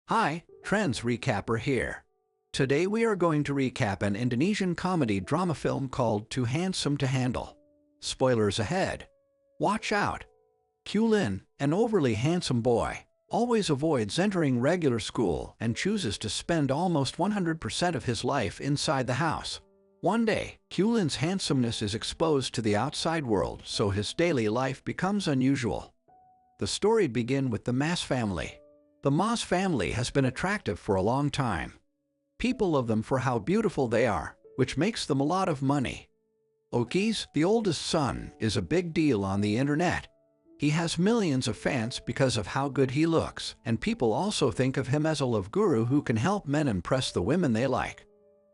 Hi, Trends Recapper here. Today we are going to recap an Indonesian comedy drama film called Too Handsome to Handle. Spoilers ahead. Watch out. Kulin, an overly handsome boy, always avoids entering regular school and chooses to spend almost 100% of his life inside the house. One day, Kulin's handsomeness is exposed to the outside world, so his daily life becomes unusual. The story begins with the Mas family. The Mas family has been attractive for a long time. People love them for how beautiful they are, which makes them a lot of money. Okis, the oldest son, is a big deal on the internet. He has millions of fans because of how good he looks, and people also think of him as a love guru who can help men impress the women they like.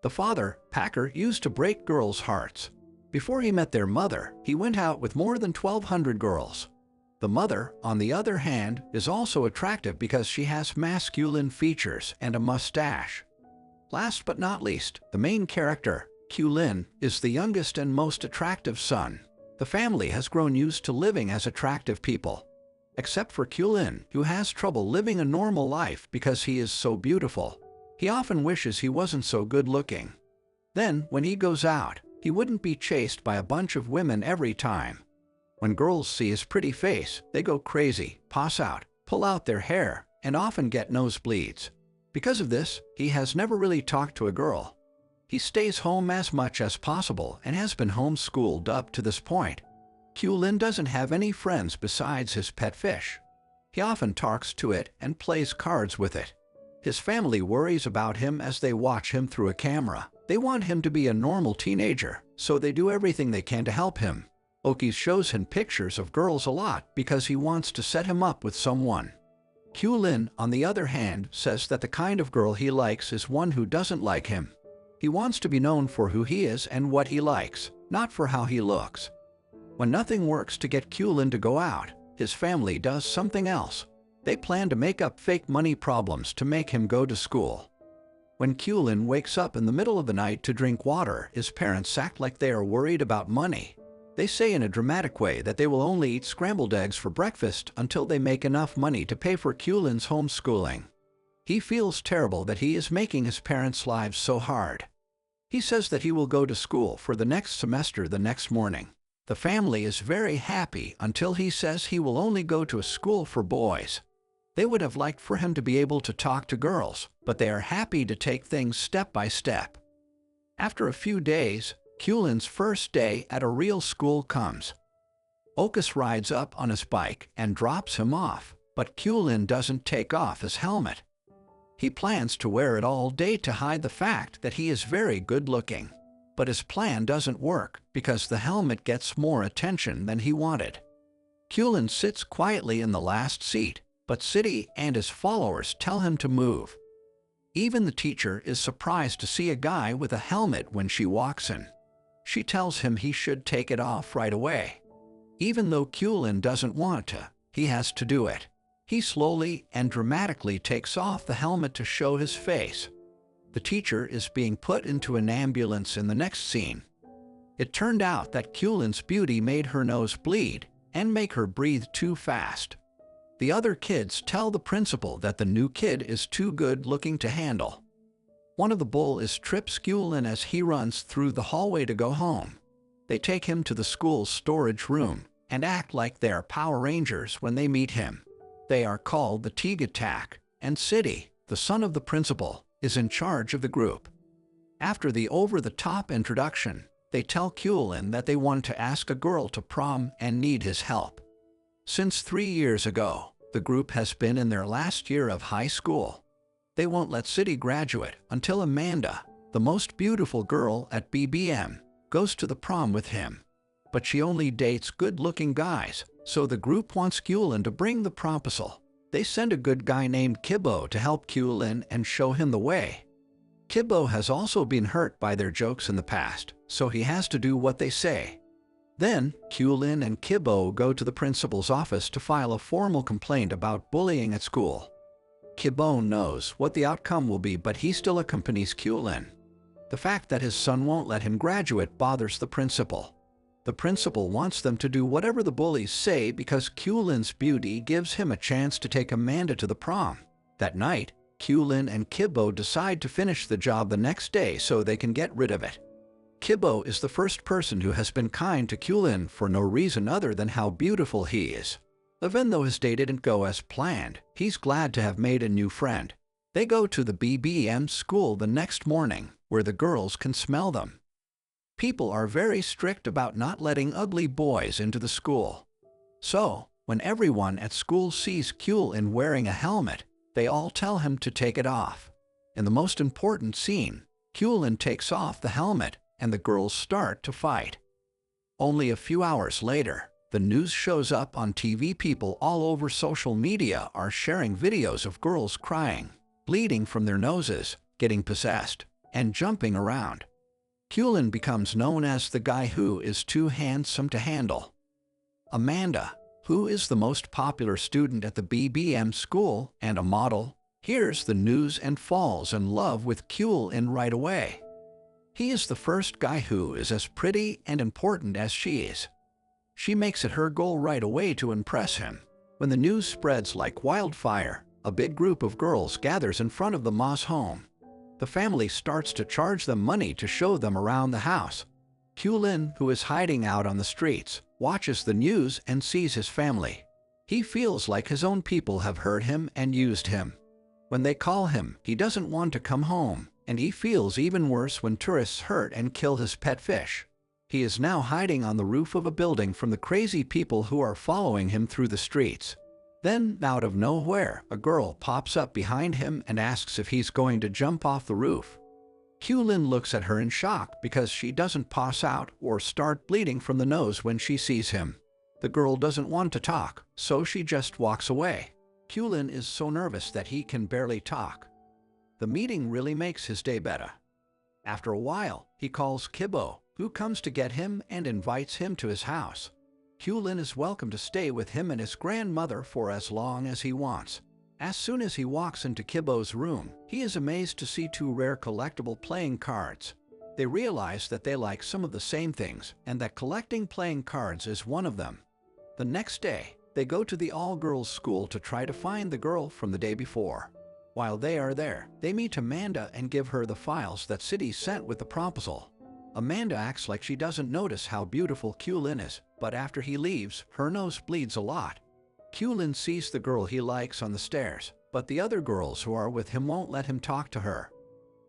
The father, Packer, used to break girls' hearts. Before he met their mother, he went out with more than 1,200 girls. The mother, on the other hand, is also attractive because she has masculine features and a mustache. Last but not least, the main character, Kulin, is the youngest and most attractive son. The family has grown used to living as attractive people. Except for Kulin, who has trouble living a normal life because he is so beautiful. He often wishes he wasn't so good looking. Then, when he goes out, he wouldn't be chased by a bunch of women every time. When girls see his pretty face, they go crazy, pass out, pull out their hair, and often get nosebleeds. Because of this, he has never really talked to a girl. He stays home as much as possible and has been homeschooled up to this point. Kulin doesn't have any friends besides his pet fish. He often talks to it and plays cards with it. His family worries about him as they watch him through a camera. They want him to be a normal teenager, so they do everything they can to help him. Oki shows him pictures of girls a lot because he wants to set him up with someone. Kulin, on the other hand, says that the kind of girl he likes is one who doesn't like him. He wants to be known for who he is and what he likes, not for how he looks. When nothing works to get Kulin to go out, his family does something else. They plan to make up fake money problems to make him go to school. When Kulin wakes up in the middle of the night to drink water, his parents act like they are worried about money. They say in a dramatic way that they will only eat scrambled eggs for breakfast until they make enough money to pay for Kulin's homeschooling. He feels terrible that he is making his parents' lives so hard. He says that he will go to school for the next semester the next morning. The family is very happy until he says he will only go to a school for boys. They would have liked for him to be able to talk to girls, but they are happy to take things step by step. After a few days, Kulin's first day at a real school comes. Okus rides up on his bike and drops him off, but Kulin doesn't take off his helmet. He plans to wear it all day to hide the fact that he is very good looking. But his plan doesn't work because the helmet gets more attention than he wanted. Kulin sits quietly in the last seat, but City and his followers tell him to move. Even the teacher is surprised to see a guy with a helmet when she walks in. She tells him he should take it off right away. Even though Kulin doesn't want to, he has to do it. He slowly and dramatically takes off the helmet to show his face. The teacher is being put into an ambulance in the next scene. It turned out that Kulin's beauty made her nose bleed and make her breathe too fast. The other kids tell the principal that the new kid is too good looking to handle. One of the bullies trips Kulin as he runs through the hallway to go home. They take him to the school's storage room and act like they are Power Rangers when they meet him. They are called the Tig Attack, and City, the son of the principal, is in charge of the group. After the over-the-top introduction, they tell Kulin that they want to ask a girl to prom and need his help. Since 3 years ago, the group has been in their last year of high school. They won't let City graduate until Amanda, the most beautiful girl at BBM, goes to the prom with him. But she only dates good-looking guys, so the group wants Kulin to bring the proposal. They send a good guy named Kibo to help Kulin and show him the way. Kibo has also been hurt by their jokes in the past, so he has to do what they say. Then, Kulin and Kibo go to the principal's office to file a formal complaint about bullying at school. Kibo knows what the outcome will be, but he still accompanies Kulin. The fact that his son won't let him graduate bothers the principal. The principal wants them to do whatever the bullies say because Kulin's beauty gives him a chance to take Amanda to the prom. That night, Kulin and Kibbo decide to finish the job the next day so they can get rid of it. Kibbo is the first person who has been kind to Kulin for no reason other than how beautiful he is. Even though his day didn't go as planned, he's glad to have made a new friend. They go to the BBM school the next morning, where the girls can smell them. People are very strict about not letting ugly boys into the school. So, when everyone at school sees Kulin wearing a helmet, they all tell him to take it off. In the most important scene, Kulin takes off the helmet and the girls start to fight. Only a few hours later, the news shows up on TV. People all over social media are sharing videos of girls crying, bleeding from their noses, getting possessed, and jumping around. Kulin becomes known as the guy who is too handsome to handle. Amanda, who is the most popular student at the BBM school and a model, hears the news and falls in love with Kulin right away. He is the first guy who is as pretty and important as she is. She makes it her goal right away to impress him. When the news spreads like wildfire, a big group of girls gathers in front of the Ma's home. The family starts to charge them money to show them around the house. Kulin, who is hiding out on the streets, watches the news and sees his family. He feels like his own people have hurt him and used him. When they call him, he doesn't want to come home, and he feels even worse when tourists hurt and kill his pet fish. He is now hiding on the roof of a building from the crazy people who are following him through the streets. Then, out of nowhere, a girl pops up behind him and asks if he's going to jump off the roof. Kulin looks at her in shock because she doesn't pass out or start bleeding from the nose when she sees him. The girl doesn't want to talk, so she just walks away. Kulin is so nervous that he can barely talk. The meeting really makes his day better. After a while, he calls Kibbo, who comes to get him and invites him to his house. Kulin is welcome to stay with him and his grandmother for as long as he wants. As soon as he walks into Kibbo's room, he is amazed to see two rare collectible playing cards. They realize that they like some of the same things and that collecting playing cards is one of them. The next day, they go to the all-girls school to try to find the girl from the day before. While they are there, they meet Amanda and give her the files that City sent with the proposal. Amanda acts like she doesn't notice how beautiful Kulin is, but after he leaves, her nose bleeds a lot. Kulin sees the girl he likes on the stairs, but the other girls who are with him won't let him talk to her.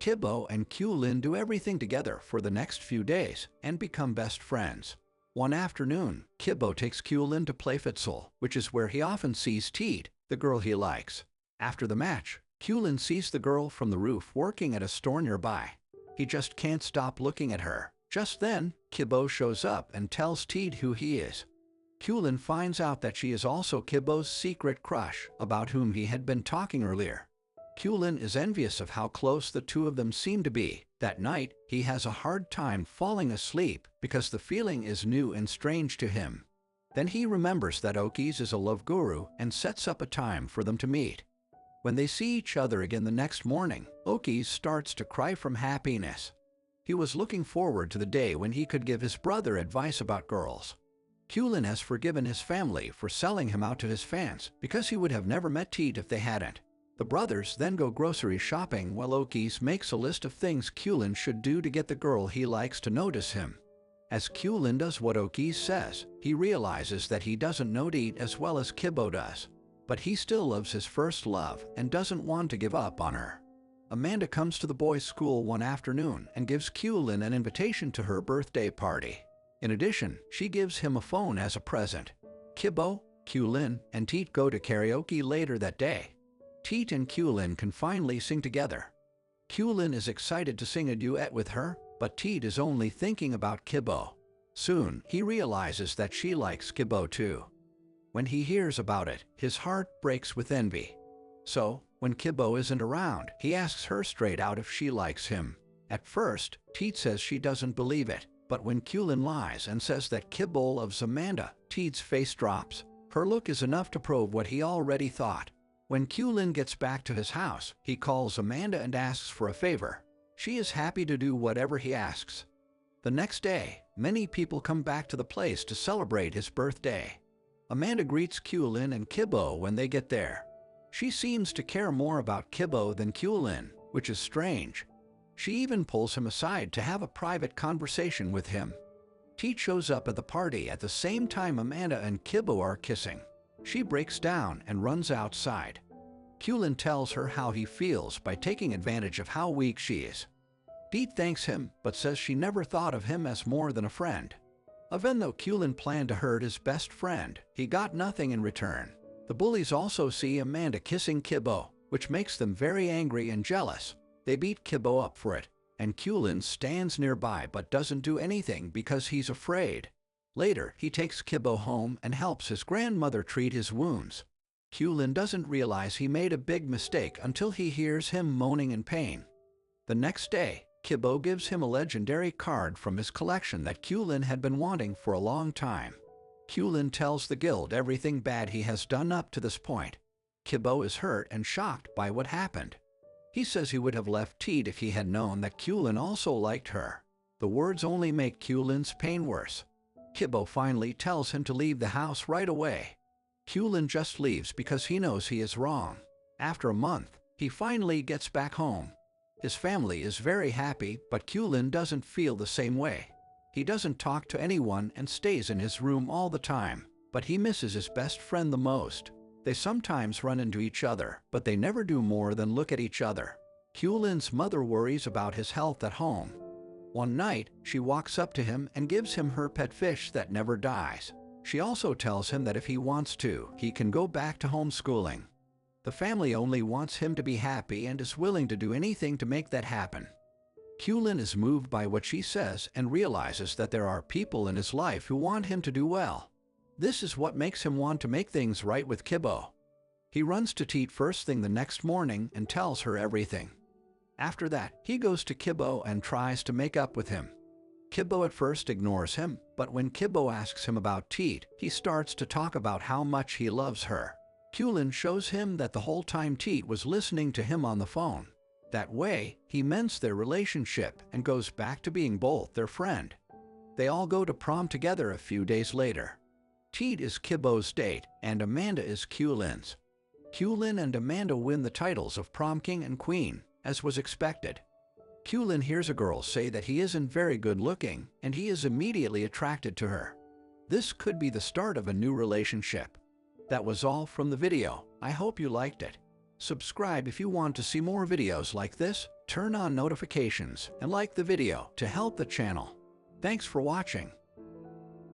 Kibbo and Kulin do everything together for the next few days and become best friends. One afternoon, Kibbo takes Kulin to play futsal, which is where he often sees Teet, the girl he likes. After the match, Kulin sees the girl from the roof working at a store nearby. He just can't stop looking at her. Just then, Kibbo shows up and tells Teet who he is. Kulin finds out that she is also Kibbo's secret crush, about whom he had been talking earlier. Kulin is envious of how close the two of them seem to be. That night, he has a hard time falling asleep because the feeling is new and strange to him. Then he remembers that Okis is a love guru and sets up a time for them to meet. When they see each other again the next morning, Okis starts to cry from happiness. He was looking forward to the day when he could give his brother advice about girls. Kulin has forgiven his family for selling him out to his fans because he would have never met Teet if they hadn't. The brothers then go grocery shopping while Okis makes a list of things Kulin should do to get the girl he likes to notice him. As Kulin does what Okis says, he realizes that he doesn't know Teet as well as Kibbo does. But he still loves his first love and doesn't want to give up on her. Amanda comes to the boys' school one afternoon and gives Kulin an invitation to her birthday party. In addition, she gives him a phone as a present. Kibbo, Kulin, and Teet go to karaoke later that day. Teet and Kulin can finally sing together. Kulin is excited to sing a duet with her, but Teet is only thinking about Kibbo. Soon, he realizes that she likes Kibbo too. When he hears about it, his heart breaks with envy. So, when Kibbo isn't around, he asks her straight out if she likes him. At first, Teet says she doesn't believe it, but when Kulin lies and says that Kibbo loves Amanda, Teet's face drops. Her look is enough to prove what he already thought. When Kulin gets back to his house, he calls Amanda and asks for a favor. She is happy to do whatever he asks. The next day, many people come back to the place to celebrate his birthday. Amanda greets Kulin and Kibbo when they get there. She seems to care more about Kibo than Kulin, which is strange. She even pulls him aside to have a private conversation with him. Teet shows up at the party at the same time Amanda and Kibo are kissing. She breaks down and runs outside. Kulin tells her how he feels by taking advantage of how weak she is. Teet thanks him but says she never thought of him as more than a friend. Even though Kulin planned to hurt his best friend, he got nothing in return. The bullies also see Amanda kissing Kibo, which makes them very angry and jealous. They beat Kibo up for it, and Kulin stands nearby but doesn't do anything because he's afraid. Later, he takes Kibo home and helps his grandmother treat his wounds. Kulin doesn't realize he made a big mistake until he hears him moaning in pain. The next day, Kibo gives him a legendary card from his collection that Kulin had been wanting for a long time. Kulin tells the guild everything bad he has done up to this point. Kibo is hurt and shocked by what happened. He says he would have left Teet if he had known that Kulin also liked her. The words only make Kulin's pain worse. Kibo finally tells him to leave the house right away. Kulin just leaves because he knows he is wrong. After a month, he finally gets back home. His family is very happy, but Kulin doesn't feel the same way. He doesn't talk to anyone and stays in his room all the time, but he misses his best friend the most. They sometimes run into each other, but they never do more than look at each other. Kulin's mother worries about his health at home. One night, she walks up to him and gives him her pet fish that never dies. She also tells him that if he wants to, he can go back to homeschooling. The family only wants him to be happy and is willing to do anything to make that happen. Kulin is moved by what she says and realizes that there are people in his life who want him to do well. This is what makes him want to make things right with Kibo. He runs to Teet first thing the next morning and tells her everything. After that, he goes to Kibo and tries to make up with him. Kibo at first ignores him, but when Kibo asks him about Teet, he starts to talk about how much he loves her. Kulin shows him that the whole time Teet was listening to him on the phone. That way, he mends their relationship and goes back to being both their friend. They all go to prom together a few days later. Teet is Kibo's date, and Amanda is Kulin's. Kulin and Amanda win the titles of prom king and queen, as was expected. Kulin hears a girl say that he isn't very good looking, and he is immediately attracted to her. This could be the start of a new relationship. That was all from the video. I hope you liked it. Subscribe if you want to see more videos like this, turn on notifications, and like the video to help the channel. Thanks for watching.